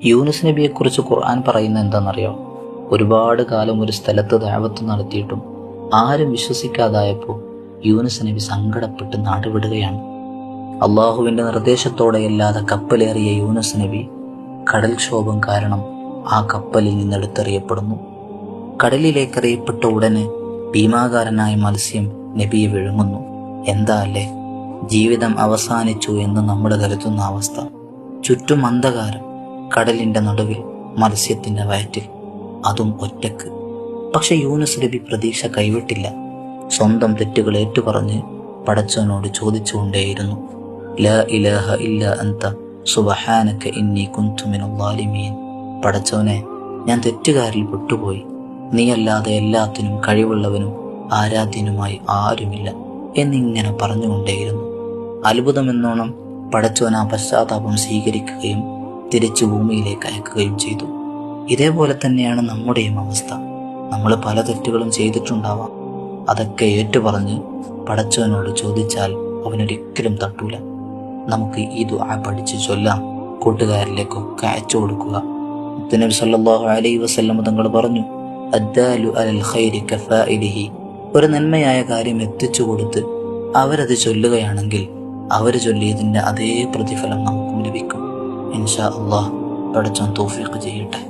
യൂനുസ് നബിയെക്കുറിച്ച് ഖുർആൻ പറയുന്നത് എന്താണെന്നറിയോ? ഒരുപാട് കാലം ഒരു സ്ഥലത്ത് ദഅവത്ത് നടത്തിയിട്ടും ആരും വിശ്വസിക്കാതായപ്പോൾ യൂനുസ് നബി സങ്കടപ്പെട്ട് നാടുവിടുകയാണ്. അള്ളാഹുവിൻ്റെ നിർദ്ദേശത്തോടെയല്ലാതെ കപ്പലേറിയ യൂനുസ് നബി കടൽക്ഷോഭം കാരണം ആ കപ്പലിൽ നിന്നെടുത്തെറിയപ്പെടുന്നു. കടലിലേക്കെറിയപ്പെട്ട ഉടനെ ഭീമാകാരനായ മത്സ്യം നബിയെ വിഴുങ്ങുന്നു. എന്താ അല്ലേ, ജീവിതം അവസാനിച്ചു എന്ന് നമ്മൾ കരുതുന്ന അവസ്ഥ. ചുറ്റും അന്ധകാരം, കടലിൻ്റെ നടുവിൽ മത്സ്യത്തിൻ്റെ വയറ്റിൽ, അതും ഒറ്റക്ക്. പക്ഷെ യൂനുസ് നബി പ്രതീക്ഷ കൈവിട്ടില്ല. സ്വന്തം തെറ്റുകൾ ഏറ്റുപറഞ്ഞ് പടച്ചവനോട് ചോദിച്ചുകൊണ്ടേയിരുന്നു. ലാ ഇലാഹ ഇല്ല അന്ത സുബ്ഹാനക ഇന്നി കുന്തു മിനൽ ളാലിമീൻ. പടച്ചവനെ, ഞാൻ തെറ്റുകാരിൽ പെട്ടുപോയി. നീയല്ലാതെ എല്ലാത്തിനും കഴിവുള്ളവനും ആരാധ്യനുമായി ആരുമില്ല എന്നിങ്ങനെ പറഞ്ഞുകൊണ്ടേയിരുന്നു. അത്ഭുതമെന്നോണം പടച്ചവൻ ആ പശ്ചാത്താപം സ്വീകരിക്കുകയും തിരിച്ചു ഭൂമിയിലേക്ക് അയക്കുകയും ചെയ്തു. ഇതേപോലെ തന്നെയാണ് നമ്മുടെയും അവസ്ഥ. നമ്മൾ പല തെറ്റുകളും ചെയ്തിട്ടുണ്ടാവാം. അതൊക്കെ ഏറ്റുപറഞ്ഞ് പടച്ചവനോട് ചോദിച്ചാൽ അവനൊരിക്കലും തട്ടൂല. നമുക്ക് ഈ ദുആ പഠിച്ച് ചൊല്ലാം, കൂട്ടുകാരിലേക്കൊക്കെ അയച്ചു കൊടുക്കുക. നബി സല്ലല്ലാഹു അലൈഹി വസല്ലം തങ്ങൾ പറഞ്ഞു, അദ്ദാലു അലൽ ഖൈരി കഫാഇലിഹി. ഒരു നന്മയായ കാര്യം എത്തിച്ചു കൊടുത്ത് അവരത് ചൊല്ലുകയാണെങ്കിൽ അവർ ചൊല്ലിയതിൻ്റെ അതേ പ്രതിഫലം നമുക്കും ലഭിക്കും. ഇൻഷാ അല്ലാഹ്. പടച്ചവൻ തൗഫീഖ് ചെയ്യട്ടെ.